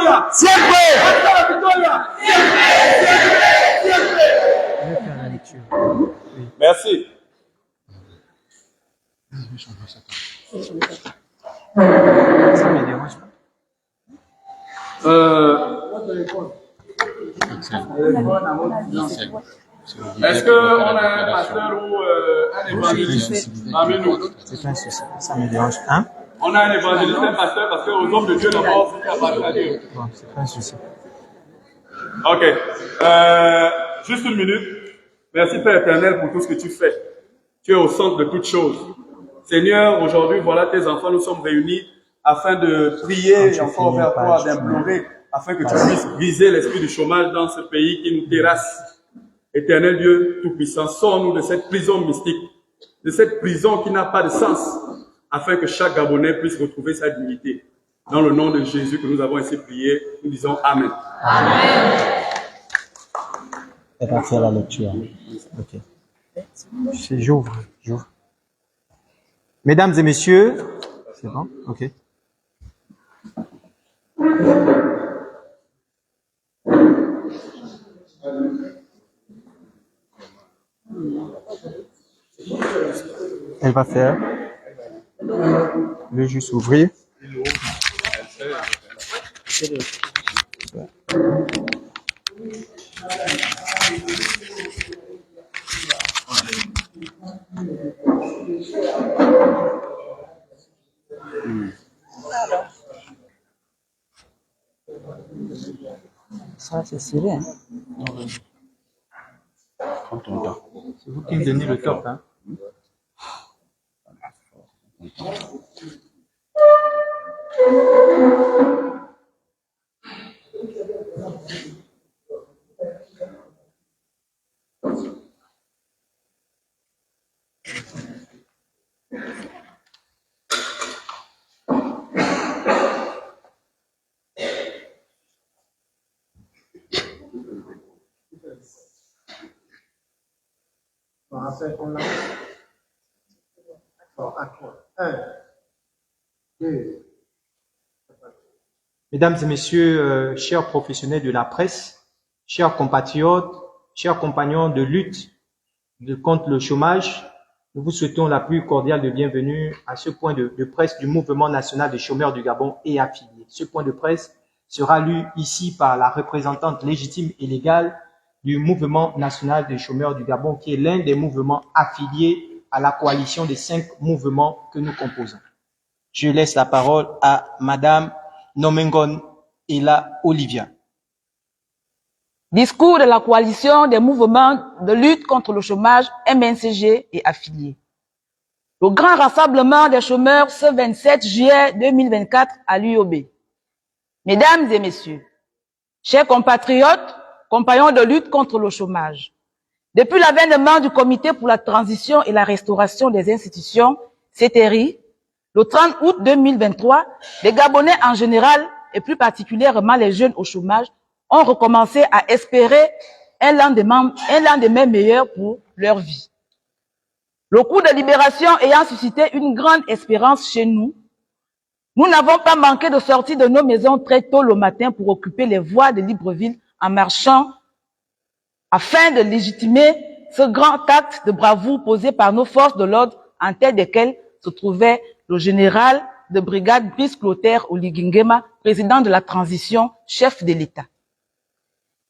victoria. Siempre. Hasta la victoria. Je vais faire la lecture. Merci. Ça me dérange pas. Est-ce qu'on a un pasteur ou un évangéliste parmi nous? C'est pas un souci. Ça me dérange. Hein? On a un évangéliste, un pasteur, parce qu'aux hommes de Dieu d'abord, c'est la parole à Dieu. Bon, c'est pas un souci. Ok. Juste une minute. Merci Père éternel pour tout ce que tu fais. Tu es au centre de toutes choses. Seigneur, aujourd'hui, voilà tes enfants, nous sommes réunis afin de prier encore vers toi, d'implorer, afin que tu puisses briser l'esprit du chômage dans ce pays qui nous terrasse. Éternel Dieu Tout-Puissant, sors-nous de cette prison mystique, de cette prison qui n'a pas de sens, afin que chaque Gabonais puisse retrouver sa dignité. Dans le nom de Jésus que nous avons ainsi prié, nous disons Amen. Amen. Elle va faire la lecture. Ok. J'ouvre. Mesdames et messieurs, c'est bon? Ok. Elle va faire le juste ouvrir. Ça, c'est serré, hein? Prends ton temps. C'est vous qui me donnez le top, hein? Mesdames et messieurs, chers professionnels de la presse, chers compatriotes, chers compagnons de lutte contre le chômage, nous vous souhaitons la plus cordiale de bienvenue à ce point de presse du Mouvement national des chômeurs du Gabon et affiliés. Ce point de presse sera lu ici par la représentante légitime et légale du Mouvement national des chômeurs du Gabon, qui est l'un des mouvements affiliés à la coalition des 5 mouvements que nous composons. Je laisse la parole à Madame Nomengon Ella Olivia. Discours de la coalition des mouvements de lutte contre le chômage MNCG et affiliés. Le grand rassemblement des chômeurs ce 27 juillet 2024 à l'UOB. Mesdames et messieurs, chers compatriotes, compagnons de lutte contre le chômage, depuis l'avènement du Comité pour la transition et la restauration des institutions, CTRI, le 30 août 2023, les Gabonais en général, et plus particulièrement les jeunes au chômage, ont recommencé à espérer un lendemain meilleur pour leur vie. Le coup de libération ayant suscité une grande espérance chez nous, nous n'avons pas manqué de sortir de nos maisons très tôt le matin pour occuper les voies de Libreville en marchant afin de légitimer ce grand acte de bravoure posé par nos forces de l'ordre, en tête desquelles se trouvait le général de brigade Brice Clotaire Oligingema, président de la transition, chef de l'État.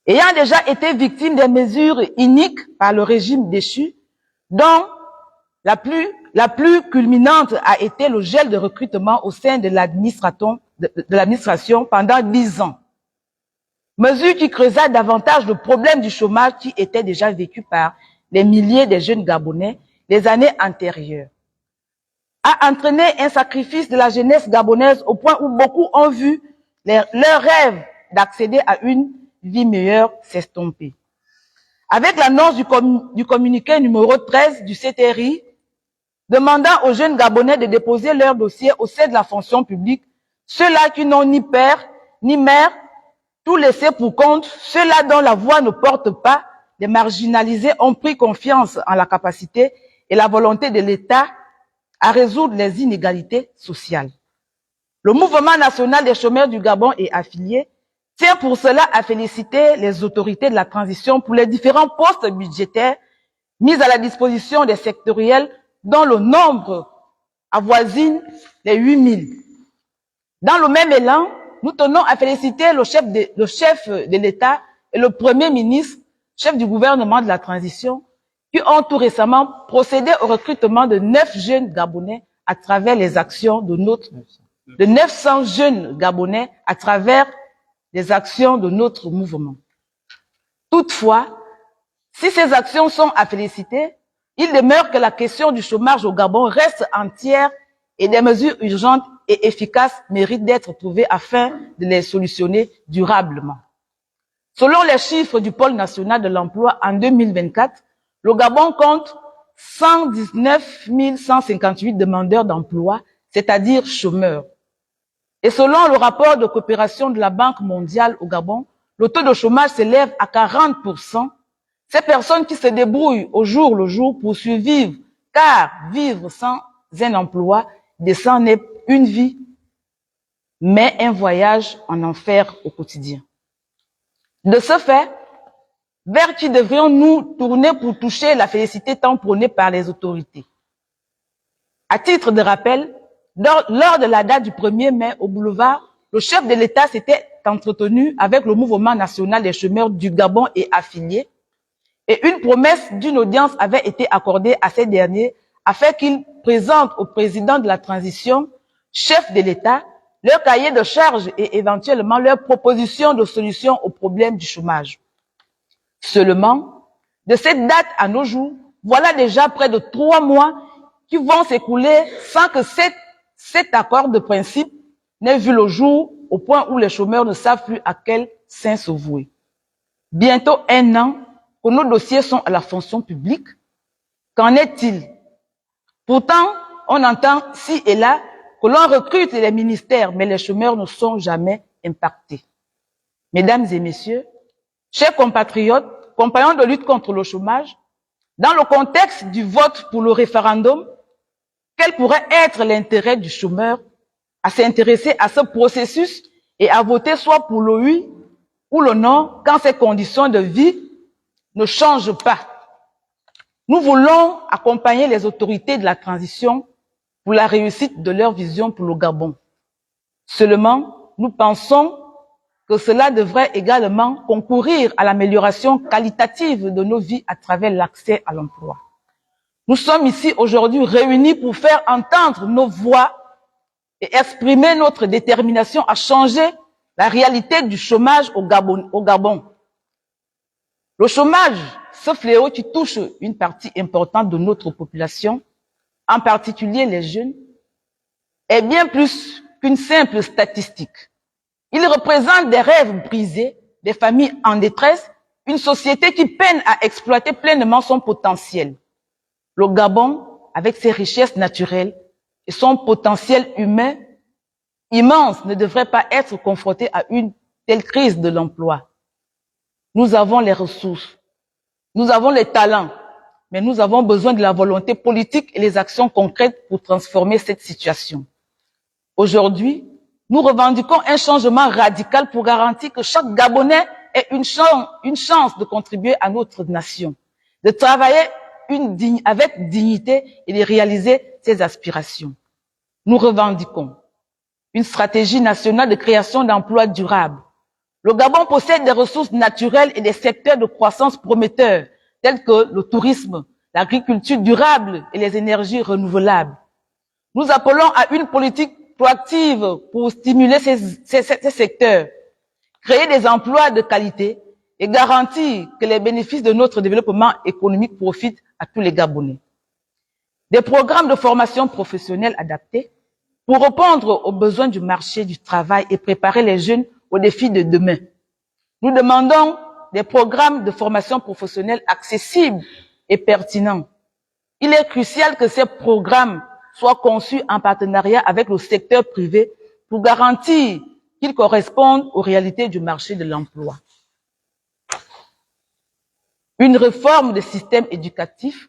Ayant déjà été victime des mesures iniques par le régime déchu, dont la plus culminante a été le gel de recrutement au sein de l'administration pendant 10 ans. Mesure qui creusa davantage le problème du chômage qui était déjà vécu par les milliers de jeunes Gabonais les années antérieures. A entraîné un sacrifice de la jeunesse gabonaise au point où beaucoup ont vu leur rêve d'accéder à une vie meilleure s'estomper. Avec l'annonce du communiqué numéro 13 du CTRI, demandant aux jeunes Gabonais de déposer leur dossier au sein de la fonction publique, ceux-là qui n'ont ni père ni mère, tout laissé pour compte, ceux-là dont la voix ne porte pas, les marginalisés ont pris confiance en la capacité et la volonté de l'État à résoudre les inégalités sociales. Le Mouvement national des chômeurs du Gabon et affiliés tient pour cela à féliciter les autorités de la transition pour les différents postes budgétaires mis à la disposition des sectoriels dont le nombre avoisine les 8000. Dans le même élan, nous tenons à féliciter le chef de l'État et le Premier ministre, chef du gouvernement de la transition, qui ont tout récemment procédé au recrutement de 9 jeunes Gabonais à travers les actions de 900 jeunes Gabonais à travers les actions de notre mouvement. Toutefois, si ces actions sont à féliciter, il demeure que la question du chômage au Gabon reste entière et des mesures urgentes et efficaces méritent d'être trouvées afin de les solutionner durablement. Selon les chiffres du Pôle national de l'emploi en 2024, le Gabon compte 119 158 demandeurs d'emploi, c'est-à-dire chômeurs. Et selon le rapport de coopération de la Banque mondiale au Gabon, le taux de chômage s'élève à 40%. Ces personnes qui se débrouillent au jour le jour pour survivre, car vivre sans un emploi décent n'est une vie, mais un voyage en enfer au quotidien. De ce fait, vers qui devrions-nous tourner pour toucher la félicité tant prônée par les autorités? À titre de rappel, lors de la date du 1er mai au boulevard, le chef de l'État s'était entretenu avec le mouvement national des chômeurs du Gabon et affiliés, et une promesse d'une audience avait été accordée à ces derniers afin qu'ils présentent au président de la transition, chef de l'État, leur cahier de charges et éventuellement leurs propositions de solutions aux problèmes du chômage. Seulement, de cette date à nos jours, voilà déjà près de 3 mois qui vont s'écouler sans que cet accord de principe n'ait vu le jour, au point où les chômeurs ne savent plus à quel saint se vouer. Bientôt 1 an que nos dossiers sont à la fonction publique. Qu'en est-il? Pourtant, on entend ci et là que l'on recrute les ministères, mais les chômeurs ne sont jamais impactés. Mesdames et messieurs, chers compatriotes, compagnons de lutte contre le chômage, dans le contexte du vote pour le référendum, quel pourrait être l'intérêt du chômeur à s'intéresser à ce processus et à voter soit pour le oui ou le non quand ses conditions de vie ne changent pas? Nous voulons accompagner les autorités de la transition pour la réussite de leur vision pour le Gabon. Seulement, nous pensons que cela devrait également concourir à l'amélioration qualitative de nos vies à travers l'accès à l'emploi. Nous sommes ici aujourd'hui réunis pour faire entendre nos voix et exprimer notre détermination à changer la réalité du chômage au Gabon. Le chômage, ce fléau qui touche une partie importante de notre population, en particulier les jeunes, est bien plus qu'une simple statistique. Il représente des rêves brisés, des familles en détresse, une société qui peine à exploiter pleinement son potentiel. Le Gabon, avec ses richesses naturelles et son potentiel humain immense, ne devrait pas être confronté à une telle crise de l'emploi. Nous avons les ressources, nous avons les talents, mais nous avons besoin de la volonté politique et les actions concrètes pour transformer cette situation. Aujourd'hui, nous revendiquons un changement radical pour garantir que chaque Gabonais ait une chance de contribuer à notre nation, de travailler avec dignité et de réaliser ses aspirations. Nous revendiquons une stratégie nationale de création d'emplois durables. Le Gabon possède des ressources naturelles et des secteurs de croissance prometteurs, tels que le tourisme, l'agriculture durable et les énergies renouvelables. Nous appelons à une politique proactive pour stimuler ces secteurs, créer des emplois de qualité et garantir que les bénéfices de notre développement économique profitent à tous les Gabonais. Des programmes de formation professionnelle adaptés pour répondre aux besoins du marché du travail et préparer les jeunes aux défis de demain. Nous demandons des programmes de formation professionnelle accessibles et pertinents. Il est crucial que ces programmes soient conçus en partenariat avec le secteur privé pour garantir qu'ils correspondent aux réalités du marché de l'emploi. Une réforme du système éducatif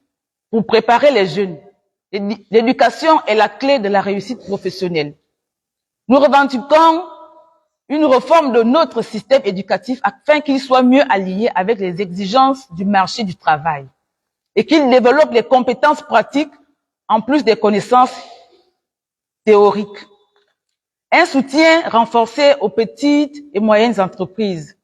pour préparer les jeunes. L'éducation est la clé de la réussite professionnelle. Nous revendiquons une réforme de notre système éducatif afin qu'il soit mieux aligné avec les exigences du marché du travail et qu'il développe les compétences pratiques en plus des connaissances théoriques. Un soutien renforcé aux petites et moyennes entreprises.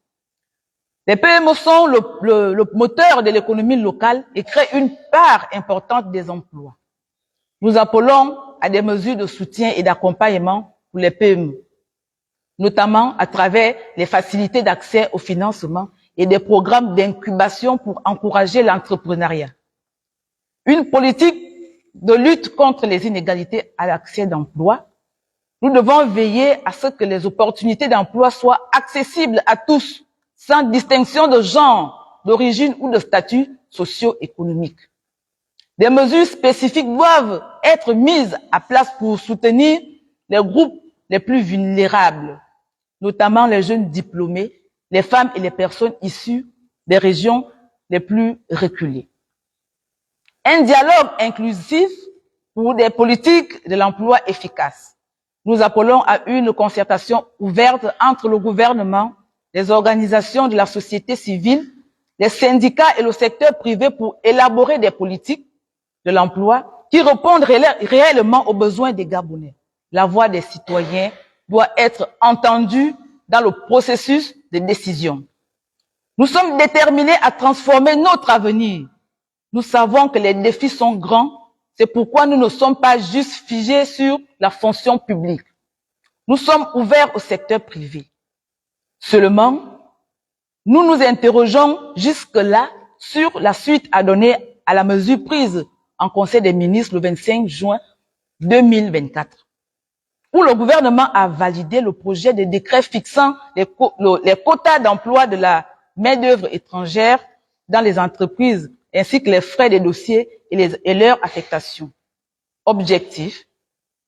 Les PME sont le moteur de l'économie locale et créent une part importante des emplois. Nous appelons à des mesures de soutien et d'accompagnement pour les PME, notamment à travers les facilités d'accès au financement et des programmes d'incubation pour encourager l'entrepreneuriat. Une politique de lutte contre les inégalités à l'accès d'emploi. Nous devons veiller à ce que les opportunités d'emploi soient accessibles à tous, sans distinction de genre, d'origine ou de statut socio-économique. Des mesures spécifiques doivent être mises à place pour soutenir les groupes les plus vulnérables, notamment les jeunes diplômés, les femmes et les personnes issues des régions les plus reculées. Un dialogue inclusif pour des politiques de l'emploi efficaces. Nous appelons à une concertation ouverte entre le gouvernement, les organisations de la société civile, les syndicats et le secteur privé pour élaborer des politiques de l'emploi qui répondent réellement aux besoins des Gabonais. La voix des citoyens doit être entendue dans le processus de décision. Nous sommes déterminés à transformer notre avenir. Nous savons que les défis sont grands, c'est pourquoi nous ne sommes pas juste figés sur la fonction publique. Nous sommes ouverts au secteur privé. Seulement, nous nous interrogeons jusque-là sur la suite à donner à la mesure prise en Conseil des ministres le 25 juin 2024, où le gouvernement a validé le projet de décret fixant les quotas d'emploi de la main-d'œuvre étrangère dans les entreprises, ainsi que les frais des dossiers et leur affectation. Objectif,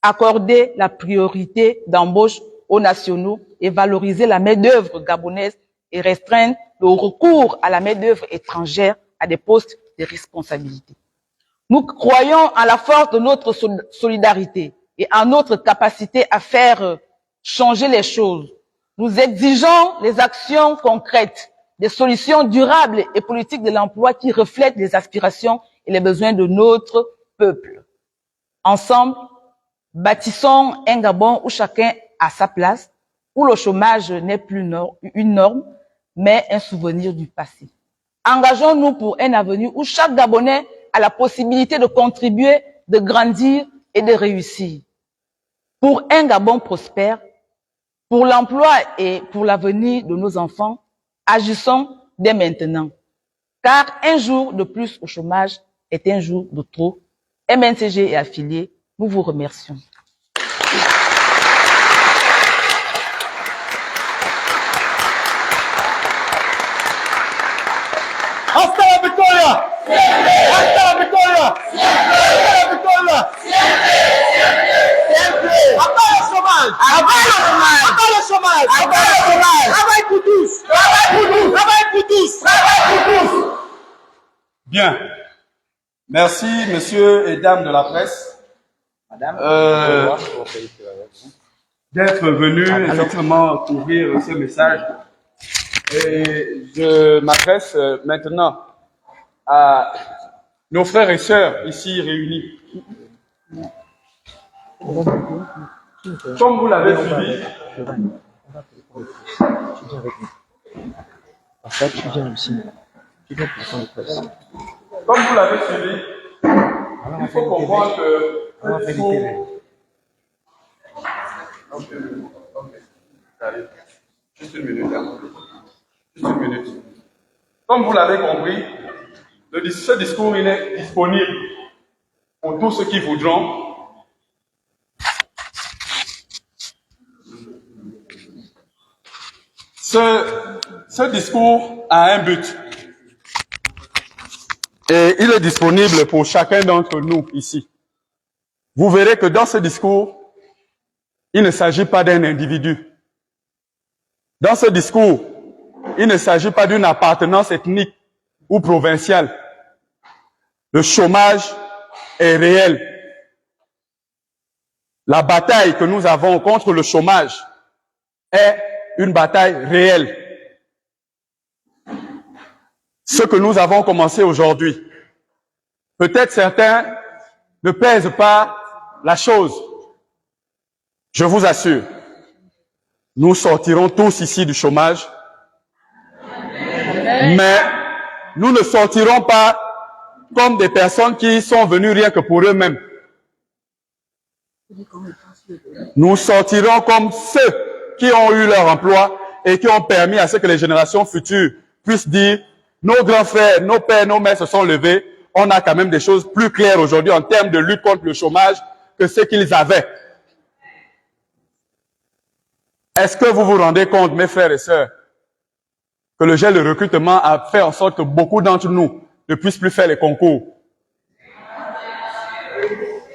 accorder la priorité d'embauche aux nationaux et valoriser la main-d'œuvre gabonaise et restreindre le recours à la main-d'œuvre étrangère à des postes de responsabilité. Nous croyons à la force de notre solidarité et à notre capacité à faire changer les choses. Nous exigeons les actions concrètes, des solutions durables et politiques de l'emploi qui reflètent les aspirations et les besoins de notre peuple. Ensemble, bâtissons un Gabon où chacun a sa place, où le chômage n'est plus une norme, mais un souvenir du passé. Engageons-nous pour un avenir où chaque Gabonais a la possibilité de contribuer, de grandir et de réussir. Pour un Gabon prospère, pour l'emploi et pour l'avenir de nos enfants, agissons dès maintenant. Car un jour de plus au chômage est un jour de trop. MNCG et affiliés, nous vous remercions. Hasta la victoria! Hasta la victoria! Hasta la victoria! Abat le chômage! Abat le chômage! Abat le chômage! Abat le chômage! Travail pour tous! Travail pour tous! Travail pour tous! Travail pour tous! Bien. Merci, messieurs et dames de la presse. Madame, d'être venus effectivement couvrir ce message. Et je m'adresse maintenant à nos frères et sœurs ici réunis. Comme vous l'avez suivi, En fait, tu viens aussi. Tu viens pour prendre le presse. comme vous l'avez suivi, il faut comprendre que il faut... Allez, juste une minute. Juste une minute. Comme vous l'avez compris, ce discours il est disponible pour tous ceux qui voudront. Ce discours a un but. Et il est disponible pour chacun d'entre nous ici. Vous verrez que dans ce discours, il ne s'agit pas d'un individu. Dans ce discours, il ne s'agit pas d'une appartenance ethnique ou provinciale. Le chômage est réel. La bataille que nous avons contre le chômage est une bataille réelle. Ce que nous avons commencé aujourd'hui, peut-être certains ne pèsent pas la chose. Je vous assure, nous sortirons tous ici du chômage, mais nous ne sortirons pas comme des personnes qui sont venues rien que pour eux-mêmes. Nous sortirons comme ceux qui ont eu leur emploi et qui ont permis à ce que les générations futures puissent dire nos grands frères, nos pères, nos mères se sont levés. On a quand même des choses plus claires aujourd'hui en termes de lutte contre le chômage que ce qu'ils avaient. Est-ce que vous vous rendez compte, mes frères et sœurs, que le gel de recrutement a fait en sorte que beaucoup d'entre nous ne puissent plus faire les concours?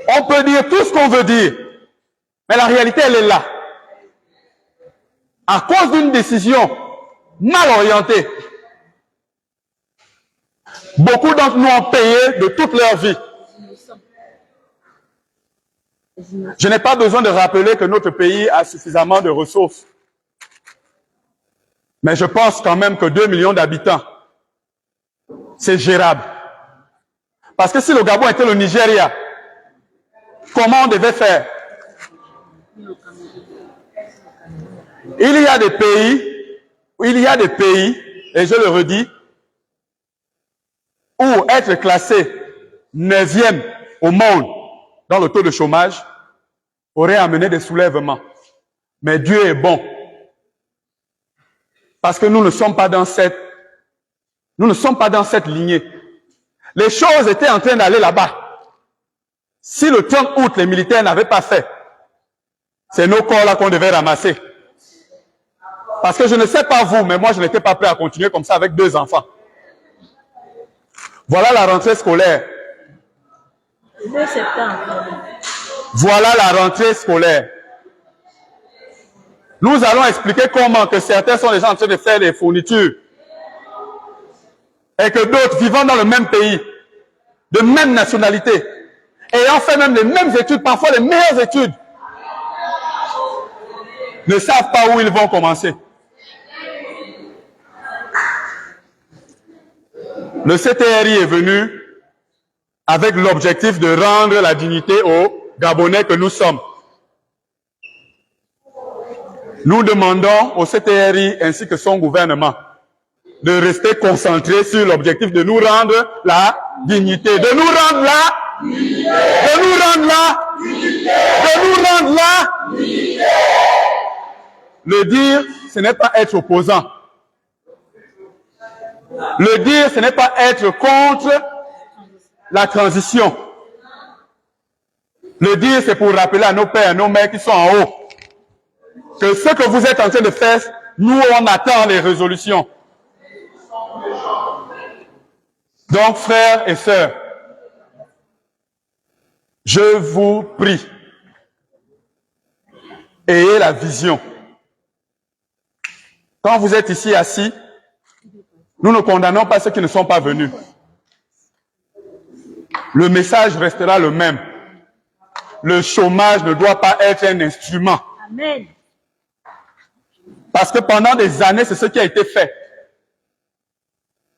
On peut dire tout ce qu'on veut dire, mais la réalité, elle est là. À cause d'une décision mal orientée, beaucoup d'entre nous ont payé de toute leur vie. Je n'ai pas besoin de rappeler que notre pays a suffisamment de ressources. Mais je pense quand même que 2 millions d'habitants, c'est gérable. Parce que si le Gabon était le Nigeria, comment on devait faire? Il y a des pays, et je le redis, où être classé 9e au monde dans le taux de chômage aurait amené des soulèvements. Mais Dieu est bon. Parce que nous ne sommes pas dans cette lignée. Les choses étaient en train d'aller là-bas. Si le 30 août, les militaires n'avaient pas fait, c'est nos corps là qu'on devait ramasser. Parce que je ne sais pas vous, mais moi je n'étais pas prêt à continuer comme ça avec 2 enfants. Voilà la rentrée scolaire. Le 2 septembre. Voilà la rentrée scolaire. Nous allons expliquer comment que certains sont déjà en train de faire des fournitures et que d'autres vivant dans le même pays, de même nationalité, ayant fait même les mêmes études, parfois les meilleures études, ne savent pas où ils vont commencer. Le CTRI est venu avec l'objectif de rendre la dignité aux Gabonais que nous sommes. Nous demandons au CTRI ainsi que son gouvernement de rester concentré sur l'objectif de nous rendre la dignité, de nous rendre la dignité, de nous rendre la dignité, de nous rendre la dignité. Le dire, ce n'est pas être opposant. Le dire, ce n'est pas être contre la transition. Le dire, c'est pour rappeler à nos pères, à nos mères qui sont en haut, que ce que vous êtes en train de faire, nous, on attend les résolutions. Donc, frères et sœurs, je vous prie, ayez la vision. Quand vous êtes ici assis, nous ne condamnons pas ceux qui ne sont pas venus. Le message restera le même. Le chômage ne doit pas être un instrument. Amen. Parce que pendant des années, c'est ce qui a été fait.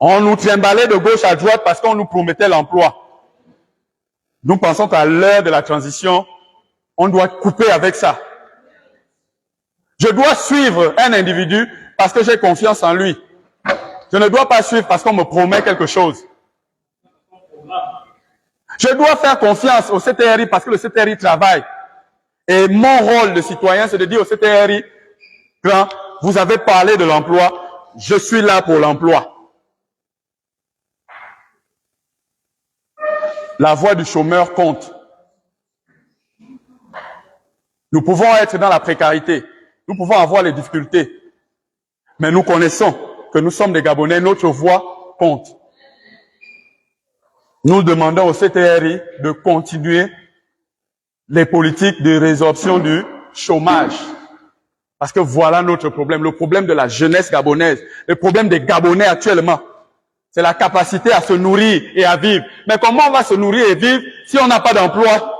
On nous trimballait de gauche à droite parce qu'on nous promettait l'emploi. Nous pensons qu'à l'heure de la transition, on doit couper avec ça. Je dois suivre un individu parce que j'ai confiance en lui. Je ne dois pas suivre parce qu'on me promet quelque chose. Je dois faire confiance au CTRI parce que le CTRI travaille. Et mon rôle de citoyen, c'est de dire au CTRI, quand vous avez parlé de l'emploi, je suis là pour l'emploi. La voix du chômeur compte. Nous pouvons être dans la précarité. Nous pouvons avoir les difficultés. Mais nous connaissons que nous sommes des Gabonais, notre voix compte. Nous demandons au CTRI de continuer les politiques de résorption du chômage. Parce que voilà notre problème, le problème de la jeunesse gabonaise, le problème des Gabonais actuellement. C'est la capacité à se nourrir et à vivre. Mais comment on va se nourrir et vivre si on n'a pas d'emploi?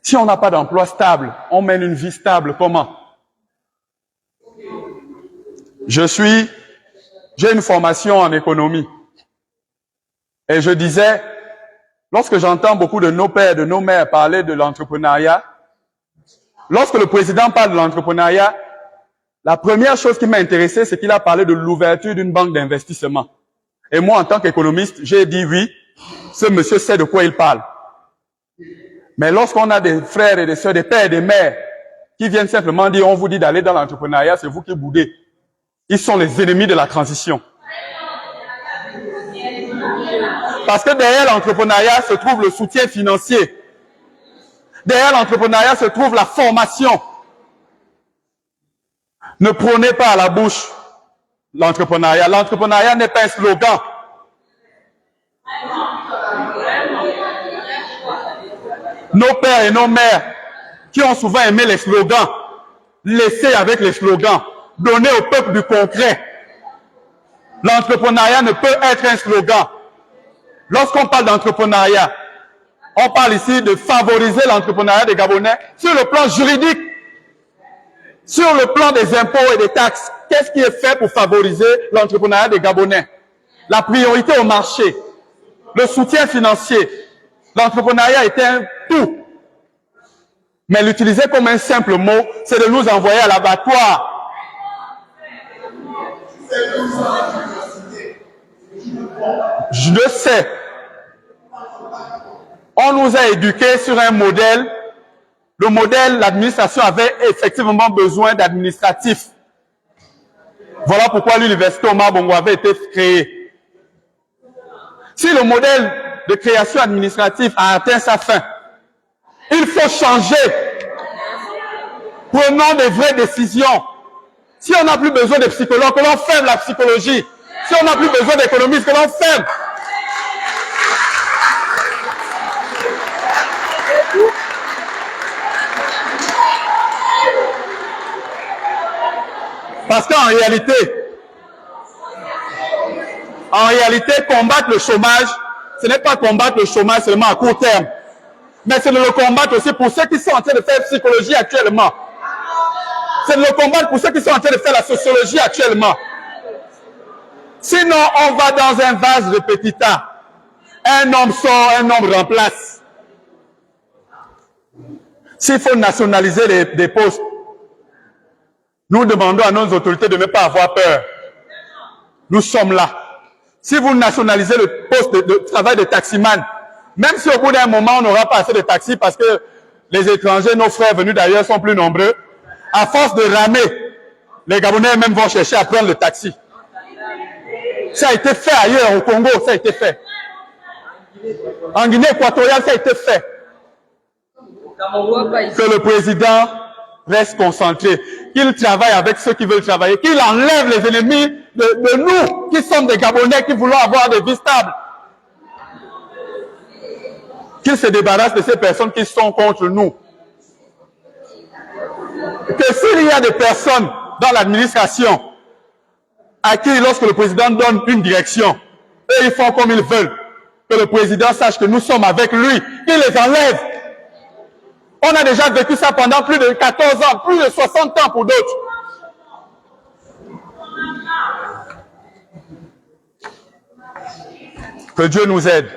Si on n'a pas d'emploi stable, on mène une vie stable comment? J'ai une formation en économie. Et je disais, lorsque j'entends beaucoup de nos pères, de nos mères parler de l'entrepreneuriat, lorsque le président parle de l'entrepreneuriat, la première chose qui m'a intéressé, c'est qu'il a parlé de l'ouverture d'une banque d'investissement. Et moi, en tant qu'économiste, j'ai dit oui, ce monsieur sait de quoi il parle. Mais lorsqu'on a des frères et des sœurs, des pères et des mères, qui viennent simplement dire, on vous dit d'aller dans l'entrepreneuriat, c'est vous qui boudez. Ils sont les ennemis de la transition. Parce que derrière l'entrepreneuriat se trouve le soutien financier. Derrière l'entrepreneuriat se trouve la formation. Ne prenez pas à la bouche l'entrepreneuriat. L'entrepreneuriat n'est pas un slogan. Nos pères et nos mères qui ont souvent aimé les slogans, laissez avec les slogans, donnez au peuple du concret. L'entrepreneuriat ne peut être un slogan. Lorsqu'on parle d'entrepreneuriat, on parle ici de favoriser l'entrepreneuriat des Gabonais sur le plan juridique, sur le plan des impôts et des taxes. Qu'est-ce qui est fait pour favoriser l'entrepreneuriat des Gabonais? La priorité au marché, le soutien financier. L'entrepreneuriat est un tout. Mais l'utiliser comme un simple mot, c'est de nous envoyer à l'abattoir. Je le sais. On nous a éduqués sur un modèle. Le modèle, l'administration avait effectivement besoin d'administratifs. Voilà pourquoi l'université Omar Bongo avait été créée. Si le modèle de création administrative a atteint sa fin, il faut changer. Prenons des vraies décisions. Si on n'a plus besoin de psychologues, que l'on ferme la psychologie. Si on n'a plus besoin d'économistes, que l'on ferme. Parce qu'en réalité, combattre le chômage, ce n'est pas combattre le chômage seulement à court terme, mais c'est de le combattre aussi pour ceux qui sont en train de faire psychologie actuellement. C'est de le combattre pour ceux qui sont en train de faire la sociologie actuellement. Sinon, on va dans un vase repetita. Un homme sort, un homme remplace. S'il faut nationaliser des postes, nous demandons à nos autorités de ne pas avoir peur. Nous sommes là. Si vous nationalisez le poste de travail de taximan, même si au bout d'un moment on n'aura pas assez de taxis parce que les étrangers, nos frères venus d'ailleurs sont plus nombreux, à force de ramer, les Gabonais même vont chercher à prendre le taxi. Ça a été fait ailleurs, au Congo, ça a été fait. En Guinée équatoriale, ça a été fait. Que le président reste concentré, qu'il travaille avec ceux qui veulent travailler, qu'il enlève les ennemis de nous, qui sommes des Gabonais, qui voulons avoir des vies stables. Qu'il se débarrasse de ces personnes qui sont contre nous. Que s'il y a des personnes dans l'administration à qui, lorsque le président donne une direction, eux ils font comme ils veulent, que le président sache que nous sommes avec lui, qu'il les enlève. On a déjà vécu ça pendant plus de 14 ans, plus de 60 ans pour d'autres. Que Dieu nous aide.